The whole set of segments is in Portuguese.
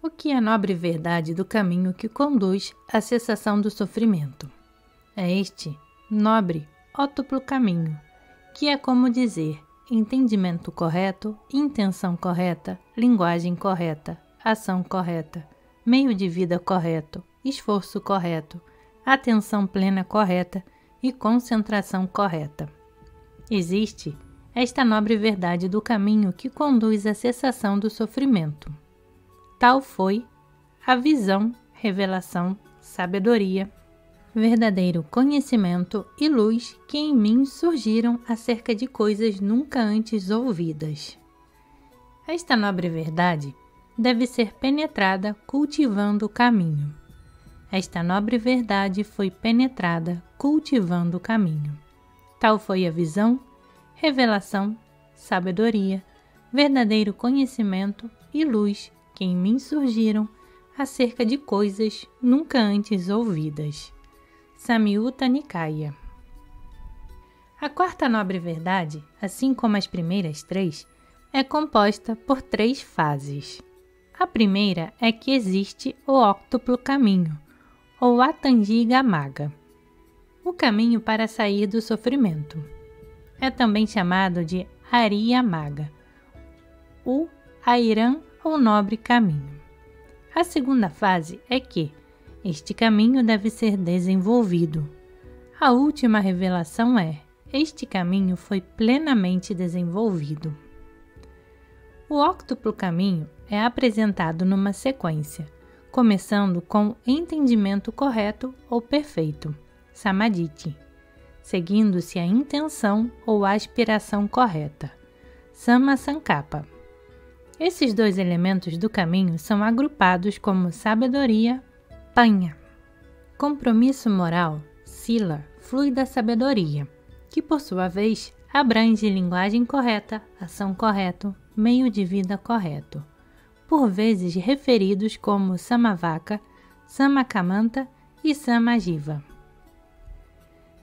O que é a nobre verdade do caminho que conduz à cessação do sofrimento? É este nobre, ótuplo caminho, que é como dizer entendimento correto, intenção correta, linguagem correta, ação correta, meio de vida correto, esforço correto, atenção plena correta e concentração correta. Existe esta nobre verdade do caminho que conduz à cessação do sofrimento. Tal foi a visão, revelação, sabedoria, verdadeiro conhecimento e luz que em mim surgiram acerca de coisas nunca antes ouvidas. Esta nobre verdade deve ser penetrada cultivando o caminho. Esta nobre verdade foi penetrada cultivando o caminho. Tal foi a visão, revelação, sabedoria, verdadeiro conhecimento e luz que em mim surgiram acerca de coisas nunca antes ouvidas. Samyutta Nikaya. A quarta nobre verdade, assim como as primeiras três, é composta por três fases. A primeira é que existe o óctuplo caminho, ou Atangiga Maga, o caminho para sair do sofrimento. É também chamado de Ariya Maga, o Airan ou nobre caminho. A segunda fase é que este caminho deve ser desenvolvido. A última revelação é: este caminho foi plenamente desenvolvido. O óctuplo caminho é apresentado numa sequência, começando com entendimento correto ou perfeito, Samadhi, seguindo-se a intenção ou aspiração correta, Samma Sankappa. Esses dois elementos do caminho são agrupados como sabedoria, panha. Compromisso moral, sila, flui da sabedoria, que por sua vez abrange linguagem correta, ação correta, meio de vida correto, por vezes referidos como samavaka, samakamanta e samajiva.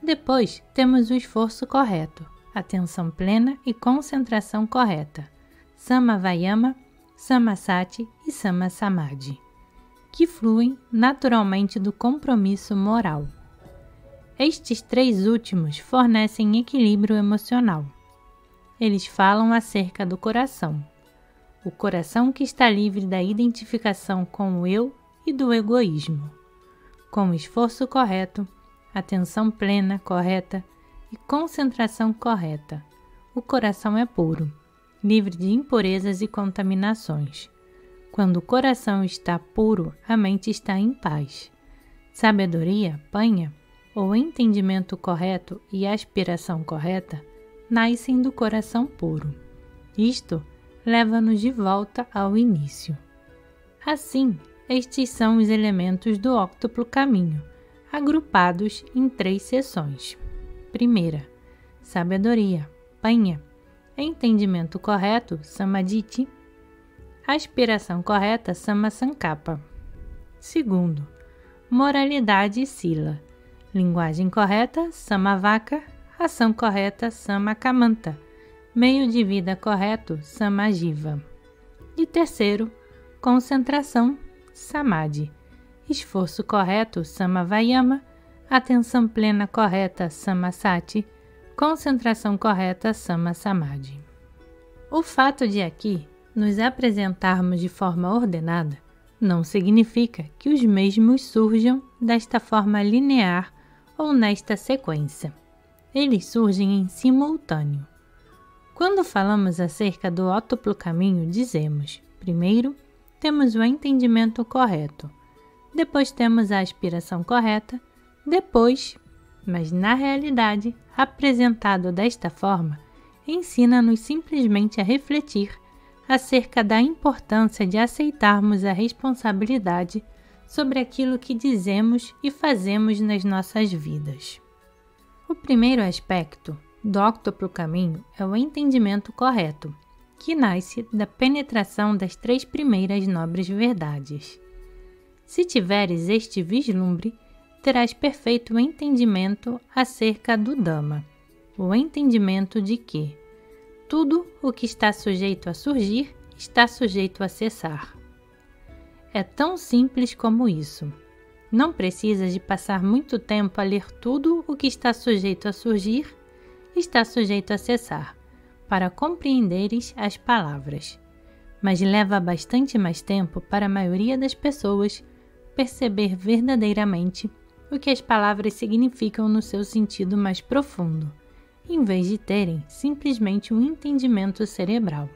Depois temos o esforço correto, atenção plena e concentração correta, Samavayama, Samasati e Samasamadhi, que fluem naturalmente do compromisso moral. Estes três últimos fornecem equilíbrio emocional. Eles falam acerca do coração, o coração que está livre da identificação com o eu e do egoísmo. Com o esforço correto, atenção plena correta e concentração correta, o coração é puro, livre de impurezas e contaminações. Quando o coração está puro, a mente está em paz. Sabedoria, panha, ou entendimento correto e aspiração correta, nascem do coração puro. Isto leva-nos de volta ao início. Assim, estes são os elementos do óctuplo caminho, agrupados em três seções. Primeira, sabedoria, panha, entendimento correto, Samadhi, aspiração correta, Samma Sankappa. Segundo, moralidade e sila, linguagem correta, Samavaka, ação correta, Samakamanta, meio de vida correto, Samajiva. E terceiro, concentração, Samadhi, esforço correto, Samavayama, atenção plena correta, Samasati, concentração correta, Samasamadhi. O fato de aqui nos apresentarmos de forma ordenada não significa que os mesmos surjam desta forma linear ou nesta sequência. Eles surgem em simultâneo. Quando falamos acerca do ótuplo caminho, dizemos: primeiro, temos o entendimento correto, depois temos a aspiração correta, depois, mas na realidade, apresentado desta forma, ensina-nos simplesmente a refletir acerca da importância de aceitarmos a responsabilidade sobre aquilo que dizemos e fazemos nas nossas vidas. O primeiro aspecto do óctuplo caminho é o entendimento correto, que nasce da penetração das três primeiras nobres verdades. Se tiveres este vislumbre, terás perfeito entendimento acerca do Dhamma, o entendimento de que tudo o que está sujeito a surgir está sujeito a cessar. É tão simples como isso. Não precisas de passar muito tempo a ler tudo o que está sujeito a surgir, está sujeito a cessar, para compreenderes as palavras. Mas leva bastante mais tempo para a maioria das pessoas perceber verdadeiramente o que as palavras significam no seu sentido mais profundo, em vez de terem simplesmente um entendimento cerebral.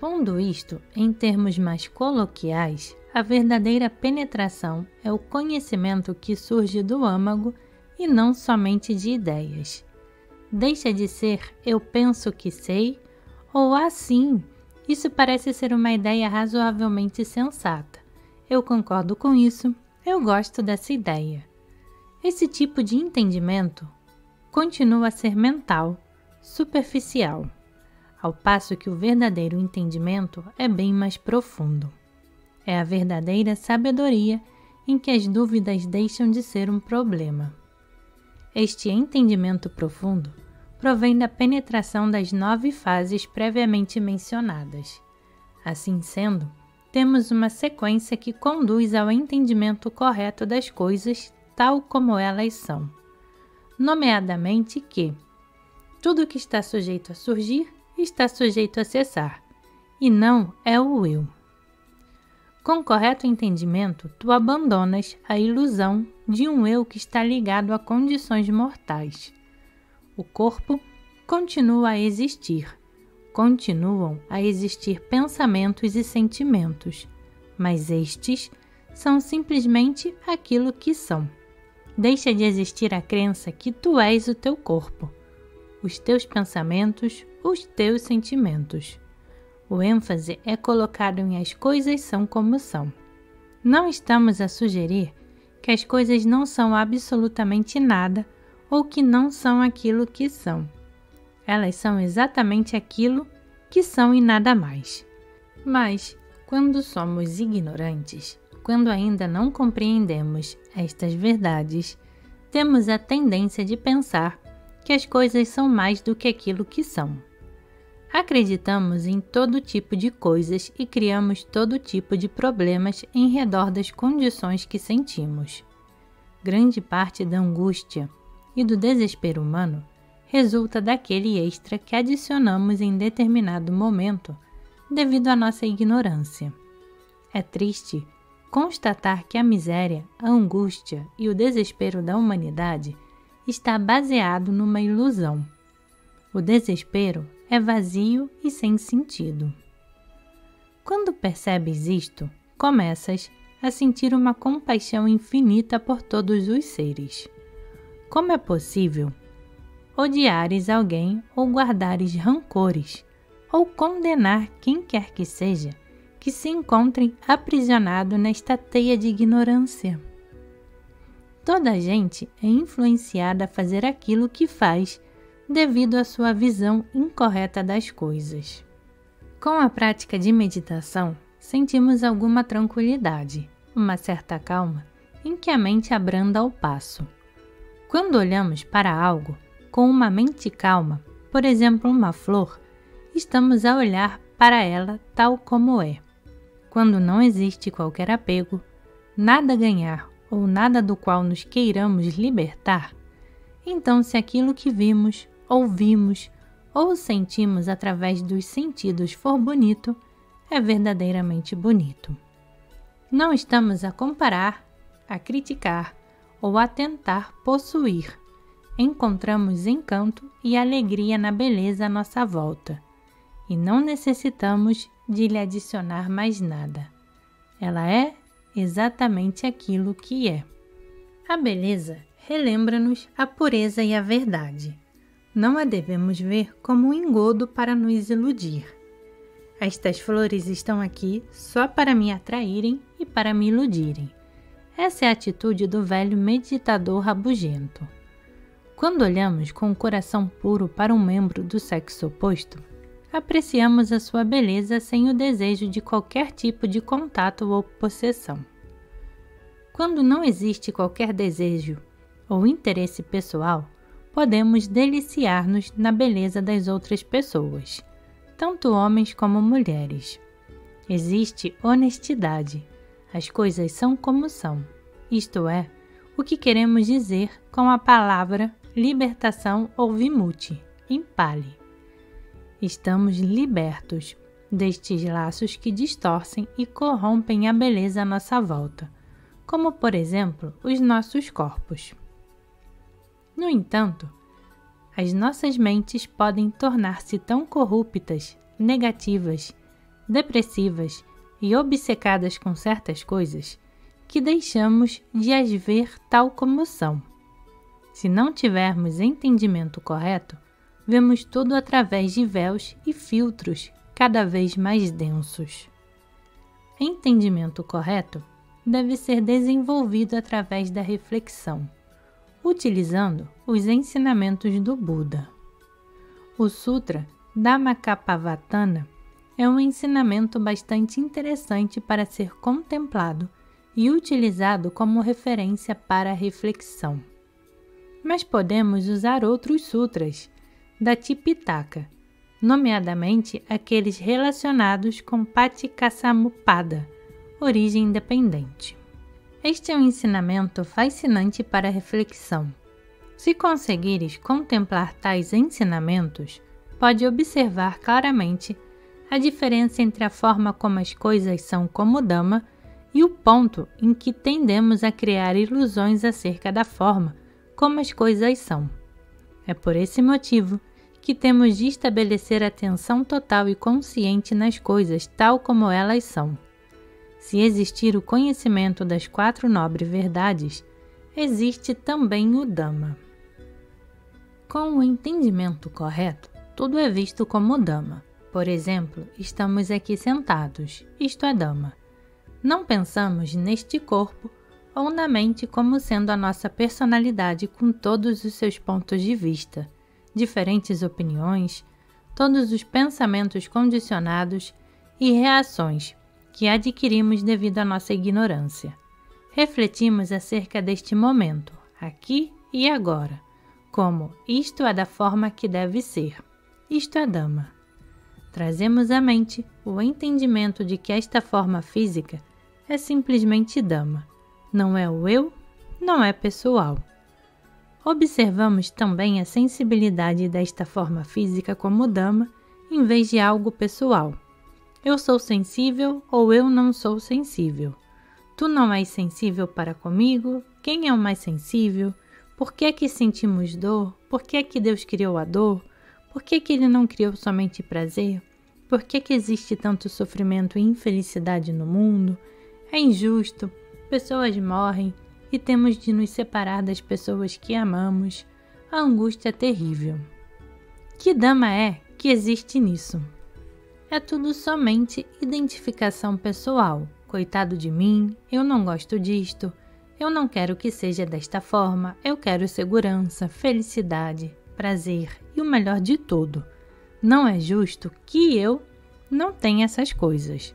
Pondo isto em termos mais coloquiais, a verdadeira penetração é o conhecimento que surge do âmago e não somente de ideias. Deixa de ser eu penso que sei ou assim, isso parece ser uma ideia razoavelmente sensata. Eu concordo com isso, eu gosto dessa ideia. Esse tipo de entendimento continua a ser mental, superficial, ao passo que o verdadeiro entendimento é bem mais profundo. É a verdadeira sabedoria em que as dúvidas deixam de ser um problema. Este entendimento profundo provém da penetração das 9 fases previamente mencionadas. Assim sendo, temos uma sequência que conduz ao entendimento correto das coisas tal como elas são, nomeadamente que tudo que está sujeito a surgir está sujeito a cessar, e não é o eu. Com correto entendimento, tu abandonas a ilusão de um eu que está ligado a condições mortais. O corpo continua a existir, continuam a existir pensamentos e sentimentos, mas estes são simplesmente aquilo que são. Deixa de existir a crença que tu és o teu corpo, os teus pensamentos, os teus sentimentos. O ênfase é colocado em as coisas são como são. Não estamos a sugerir que as coisas não são absolutamente nada ou que não são aquilo que são. Elas são exatamente aquilo que são e nada mais. Mas, quando somos ignorantes, quando ainda não compreendemos estas verdades, temos a tendência de pensar que as coisas são mais do que aquilo que são. Acreditamos em todo tipo de coisas e criamos todo tipo de problemas em redor das condições que sentimos. Grande parte da angústia e do desespero humano resulta daquele extra que adicionamos em determinado momento devido à nossa ignorância. É triste constatar que a miséria, a angústia e o desespero da humanidade está baseado numa ilusão. O desespero é vazio e sem sentido. Quando percebes isto, começas a sentir uma compaixão infinita por todos os seres. Como é possível odiares alguém ou guardares rancores, ou condenar quem quer que seja que se encontre aprisionado nesta teia de ignorância? Toda a gente é influenciada a fazer aquilo que faz devido à sua visão incorreta das coisas. Com a prática de meditação, sentimos alguma tranquilidade, uma certa calma, em que a mente abranda ao passo. Quando olhamos para algo com uma mente calma, por exemplo, uma flor, estamos a olhar para ela tal como é. Quando não existe qualquer apego, nada a ganhar ou nada do qual nos queiramos libertar, então se aquilo que vimos, ouvimos ou sentimos através dos sentidos for bonito, é verdadeiramente bonito. Não estamos a comparar, a criticar ou a tentar possuir. Encontramos encanto e alegria na beleza à nossa volta, e não necessitamos de lhe adicionar mais nada. Ela é exatamente aquilo que é. A beleza relembra-nos a pureza e a verdade. Não a devemos ver como um engodo para nos iludir. Estas flores estão aqui só para me atraírem e para me iludirem. Essa é a atitude do velho meditador rabugento. Quando olhamos com o coração puro para um membro do sexo oposto, apreciamos a sua beleza sem o desejo de qualquer tipo de contato ou possessão. Quando não existe qualquer desejo ou interesse pessoal, podemos deliciar-nos na beleza das outras pessoas, tanto homens como mulheres. Existe honestidade, As coisas são como são, isto é, o que queremos dizer com a palavra libertação ou vimutti, em Pali. Estamos libertos destes laços que distorcem e corrompem a beleza à nossa volta, como, por exemplo, os nossos corpos. No entanto, as nossas mentes podem tornar-se tão corruptas, negativas, depressivas e obcecadas com certas coisas que deixamos de as ver tal como são. Se não tivermos entendimento correto, vemos tudo através de véus e filtros cada vez mais densos. Entendimento correto deve ser desenvolvido através da reflexão, utilizando os ensinamentos do Buda. O Sutra Dhammacappavatthana é um ensinamento bastante interessante para ser contemplado e utilizado como referência para a reflexão. Mas podemos usar outros sutras da Tipitaka, nomeadamente aqueles relacionados com Paticassamuppada, origem independente. Este é um ensinamento fascinante para a reflexão. Se conseguires contemplar tais ensinamentos, pode observar claramente a diferença entre a forma como as coisas são como Dhamma e o ponto em que tendemos a criar ilusões acerca da forma como as coisas são. É por esse motivo que temos de estabelecer atenção total e consciente nas coisas tal como elas são. Se existir o conhecimento das 4 nobres verdades, existe também o Dhamma. Com o entendimento correto, tudo é visto como Dhamma. Por exemplo, estamos aqui sentados, isto é Dhamma. Não pensamos neste corpo ou na mente como sendo a nossa personalidade com todos os seus pontos de vista, diferentes opiniões, todos os pensamentos condicionados e reações que adquirimos devido à nossa ignorância. Refletimos acerca deste momento, aqui e agora, como isto é da forma que deve ser, isto é Dhamma. Trazemos à mente o entendimento de que esta forma física é simplesmente Dhamma, não é o eu, não é pessoal. Observamos também a sensibilidade desta forma física como Dhamma em vez de algo pessoal. Eu sou sensível ou eu não sou sensível. Tu não és sensível para comigo? Quem é o mais sensível? Por que é que sentimos dor? Por que é que Deus criou a dor? Por que é que Ele não criou somente prazer? Por que é que existe tanto sofrimento e infelicidade no mundo? É injusto, pessoas morrem e temos de nos separar das pessoas que amamos. A angústia é terrível. Que Dhamma é que existe nisso? É tudo somente identificação pessoal. Coitado de mim, eu não gosto disto, eu não quero que seja desta forma, eu quero segurança, felicidade, prazer e o melhor de tudo. Não é justo que eu não tenha essas coisas.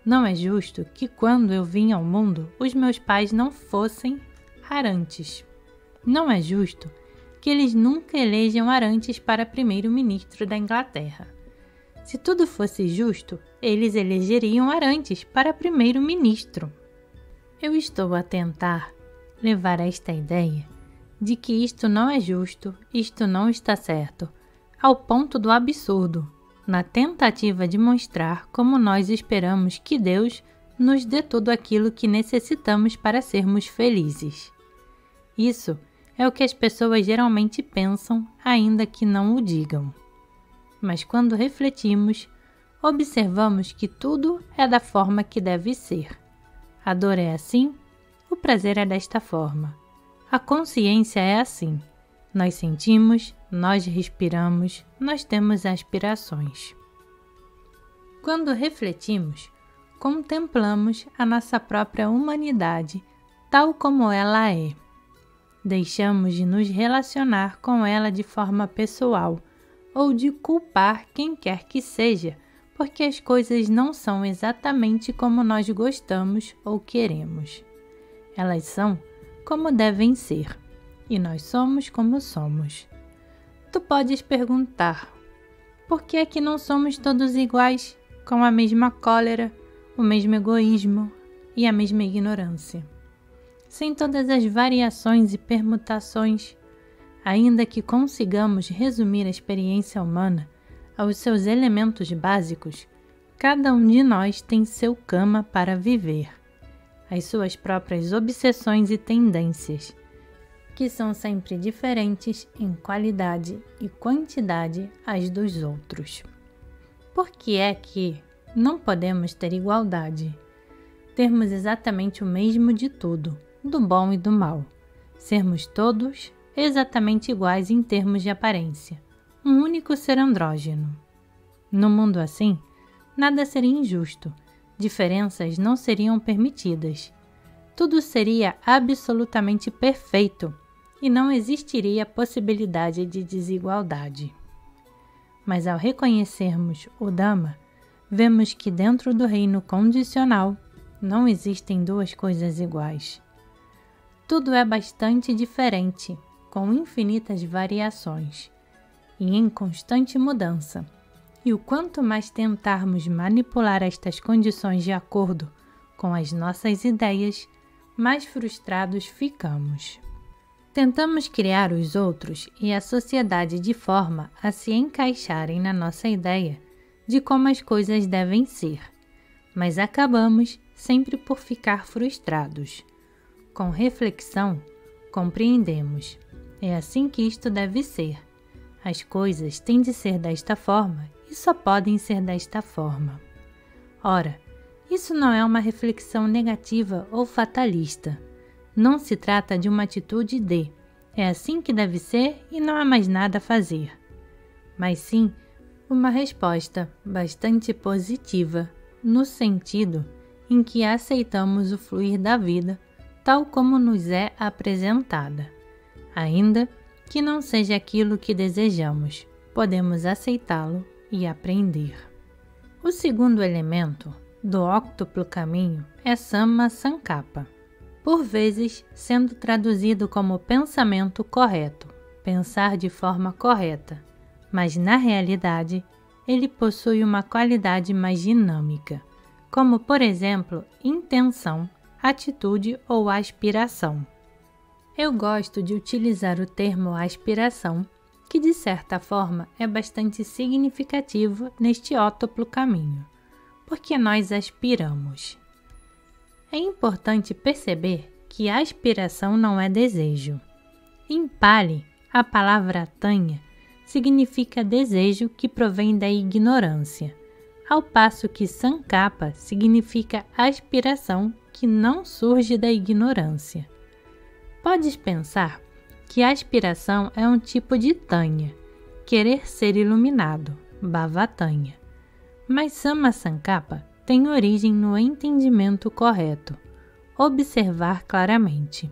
Não é justo que quando eu vim ao mundo, os meus pais não fossem Arantes. Não é justo que eles nunca elejam Arantes para primeiro-ministro da Inglaterra. Se tudo fosse justo, eles elegeriam Arantes para primeiro-ministro. Eu estou a tentar levar esta ideia de que isto não é justo, isto não está certo, ao ponto do absurdo, na tentativa de mostrar como nós esperamos que Deus nos dê tudo aquilo que necessitamos para sermos felizes. Isso é o que as pessoas geralmente pensam, ainda que não o digam. Mas quando refletimos, observamos que tudo é da forma que deve ser. A dor é assim, o prazer é desta forma. A consciência é assim. Nós sentimos, nós respiramos, nós temos aspirações. Quando refletimos, contemplamos a nossa própria humanidade tal como ela é. Deixamos de nos relacionar com ela de forma pessoal ou de culpar quem quer que seja, porque as coisas não são exatamente como nós gostamos ou queremos. Elas são como devem ser, e nós somos como somos. Tu podes perguntar, por que é que não somos todos iguais, com a mesma cólera, o mesmo egoísmo, e a mesma ignorância, sem todas as variações e permutações. Ainda que consigamos resumir a experiência humana aos seus elementos básicos, cada um de nós tem seu karma para viver, as suas próprias obsessões e tendências, que são sempre diferentes em qualidade e quantidade às dos outros. Por que é que não podemos ter igualdade? Termos exatamente o mesmo de tudo, do bom e do mal. Sermos todos exatamente iguais em termos de aparência, um único ser andrógeno. No mundo assim, nada seria injusto, diferenças não seriam permitidas. Tudo seria absolutamente perfeito e não existiria possibilidade de desigualdade. Mas ao reconhecermos o Dhamma, vemos que dentro do reino condicional não existem duas coisas iguais. Tudo é bastante diferente, com infinitas variações e em constante mudança. E o quanto mais tentarmos manipular estas condições de acordo com as nossas ideias, mais frustrados ficamos. Tentamos criar os outros e a sociedade de forma a se encaixarem na nossa ideia de como as coisas devem ser, mas acabamos sempre por ficar frustrados. Com reflexão, compreendemos. É assim que isto deve ser. As coisas têm de ser desta forma e só podem ser desta forma. Ora, isso não é uma reflexão negativa ou fatalista. Não se trata de uma atitude de é assim que deve ser e não há mais nada a fazer, mas sim uma resposta bastante positiva, no sentido em que aceitamos o fluir da vida tal como nos é apresentada. Ainda que não seja aquilo que desejamos, podemos aceitá-lo e aprender. O segundo elemento do óctuplo caminho é Samma Sankappa, por vezes sendo traduzido como pensamento correto, pensar de forma correta, mas na realidade ele possui uma qualidade mais dinâmica, como por exemplo intenção, atitude ou aspiração. Eu gosto de utilizar o termo aspiração, que de certa forma é bastante significativo neste ótuplo caminho, porque nós aspiramos. É importante perceber que aspiração não é desejo. Em Pali, a palavra tanha significa desejo que provém da ignorância, ao passo que sankappa significa aspiração que não surge da ignorância. Podes pensar que a aspiração é um tipo de tanha, querer ser iluminado, bhavatanha. Mas Samma Sankappa tem origem no entendimento correto, observar claramente.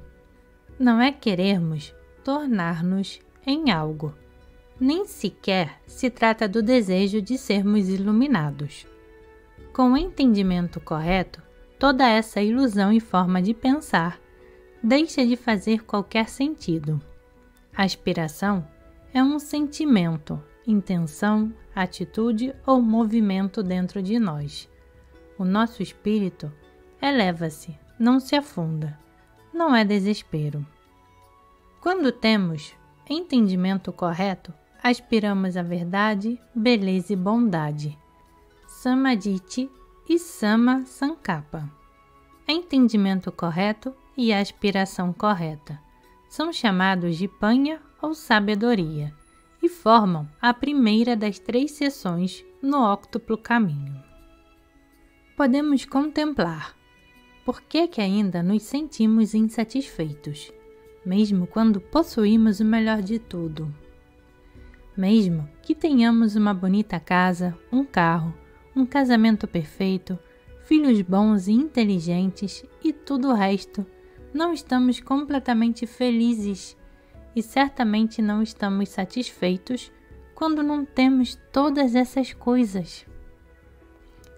Não é querermos tornar-nos em algo, nem sequer se trata do desejo de sermos iluminados. Com o entendimento correto, toda essa ilusão e forma de pensar deixa de fazer qualquer sentido. A aspiração é um sentimento, intenção, atitude ou movimento dentro de nós. O nosso espírito eleva-se, não se afunda, não é desespero. Quando temos entendimento correto, aspiramos à verdade, beleza e bondade, Samadhi e Samma Sankappa. Entendimento correto e aspiração correta são chamados de panha ou sabedoria e formam a primeira das 3 seções no óctuplo caminho. Podemos contemplar por que ainda nos sentimos insatisfeitos, mesmo quando possuímos o melhor de tudo. Mesmo que tenhamos uma bonita casa, um carro, um casamento perfeito, filhos bons e inteligentes e tudo o resto, não estamos completamente felizes e certamente não estamos satisfeitos quando não temos todas essas coisas.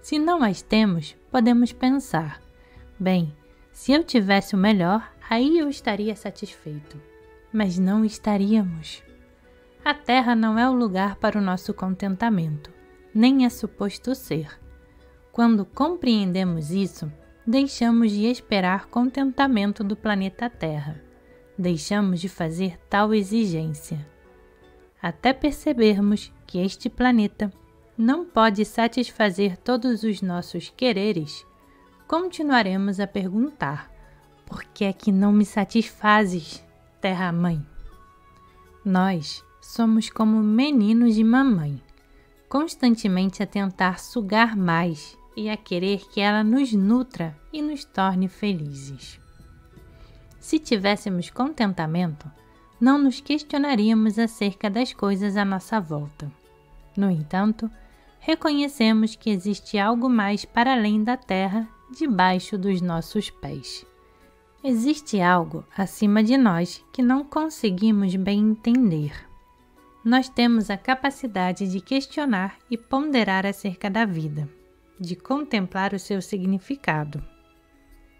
Se não as temos, podemos pensar, bem, se eu tivesse o melhor, aí eu estaria satisfeito. Mas não estaríamos. A Terra não é o lugar para o nosso contentamento, nem é suposto ser. Quando compreendemos isso, deixamos de esperar contentamento do planeta Terra, deixamos de fazer tal exigência. Até percebermos que este planeta não pode satisfazer todos os nossos quereres, continuaremos a perguntar: por que é que não me satisfazes, Terra-mãe? Nós somos como meninos de mamãe, constantemente a tentar sugar mais e a querer que ela nos nutra e nos torne felizes. Se tivéssemos contentamento, não nos questionaríamos acerca das coisas à nossa volta. No entanto, reconhecemos que existe algo mais para além da terra, debaixo dos nossos pés. Existe algo acima de nós que não conseguimos bem entender. Nós temos a capacidade de questionar e ponderar acerca da vida, de contemplar o seu significado.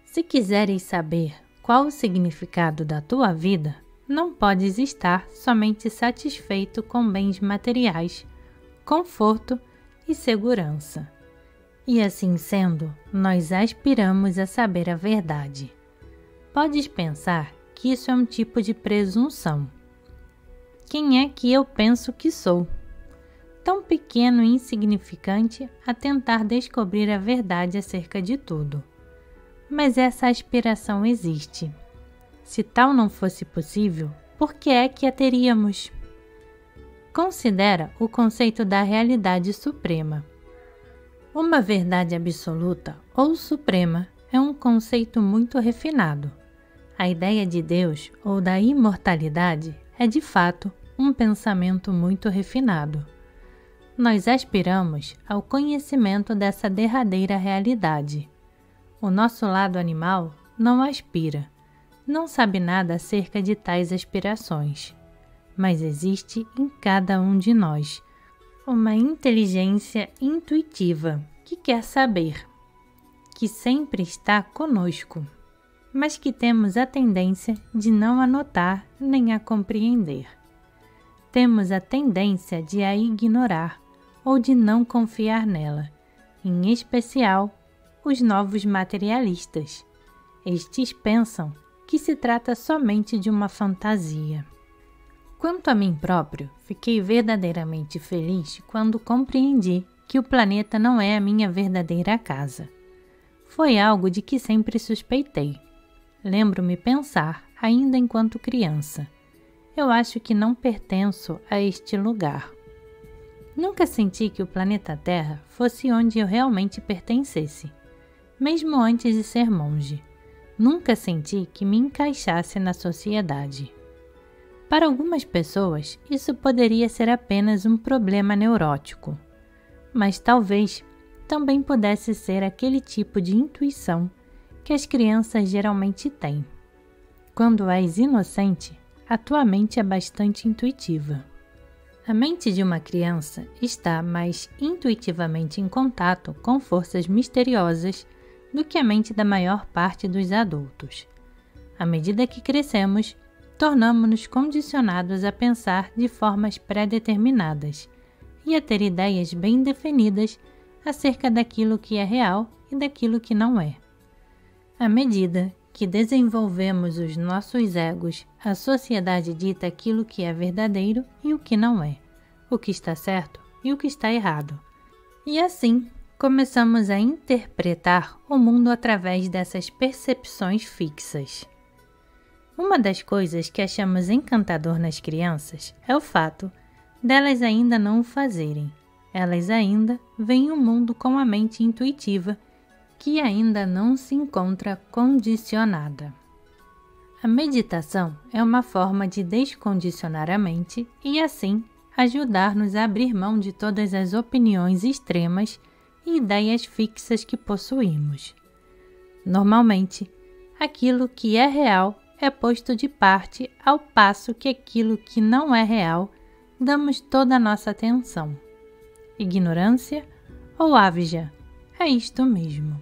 Se quiseres saber qual o significado da tua vida, não podes estar somente satisfeito com bens materiais, conforto e segurança. E assim sendo, nós aspiramos a saber a verdade. Podes pensar que isso é um tipo de presunção. Quem é que eu penso que sou? Tão pequeno e insignificante a tentar descobrir a verdade acerca de tudo. Mas essa aspiração existe. Se tal não fosse possível, por que é que a teríamos? Considera o conceito da realidade suprema. Uma verdade absoluta ou suprema é um conceito muito refinado. A ideia de Deus ou da imortalidade é de fato um pensamento muito refinado. Nós aspiramos ao conhecimento dessa derradeira realidade. O nosso lado animal não aspira, não sabe nada acerca de tais aspirações, mas existe em cada um de nós uma inteligência intuitiva que quer saber, que sempre está conosco, mas que temos a tendência de não a notar nem a compreender. Temos a tendência de a ignorar ou de não confiar nela, em especial os novos materialistas. Estes pensam que se trata somente de uma fantasia. Quanto a mim próprio, fiquei verdadeiramente feliz quando compreendi que o planeta não é a minha verdadeira casa. Foi algo de que sempre suspeitei. Lembro-me pensar, ainda enquanto criança: eu acho que não pertenço a este lugar. Nunca senti que o planeta Terra fosse onde eu realmente pertencesse, mesmo antes de ser monge. Nunca senti que me encaixasse na sociedade. Para algumas pessoas, isso poderia ser apenas um problema neurótico, mas talvez também pudesse ser aquele tipo de intuição que as crianças geralmente têm. Quando és inocente, a tua mente é bastante intuitiva. A mente de uma criança está mais intuitivamente em contato com forças misteriosas do que a mente da maior parte dos adultos. À medida que crescemos, tornamo-nos condicionados a pensar de formas pré-determinadas e a ter ideias bem definidas acerca daquilo que é real e daquilo que não é. À medida que desenvolvemos os nossos egos, a sociedade dita aquilo que é verdadeiro e o que não é, o que está certo e o que está errado. E assim, começamos a interpretar o mundo através dessas percepções fixas. Uma das coisas que achamos encantador nas crianças é o fato delas ainda não o fazerem. Elas ainda veem o mundo com a mente intuitiva, que ainda não se encontra condicionada. A meditação é uma forma de descondicionar a mente e, assim, ajudar-nos a abrir mão de todas as opiniões extremas e ideias fixas que possuímos. Normalmente, aquilo que é real é posto de parte, ao passo que aquilo que não é real damos toda a nossa atenção. Ignorância ou avijja? É isto mesmo.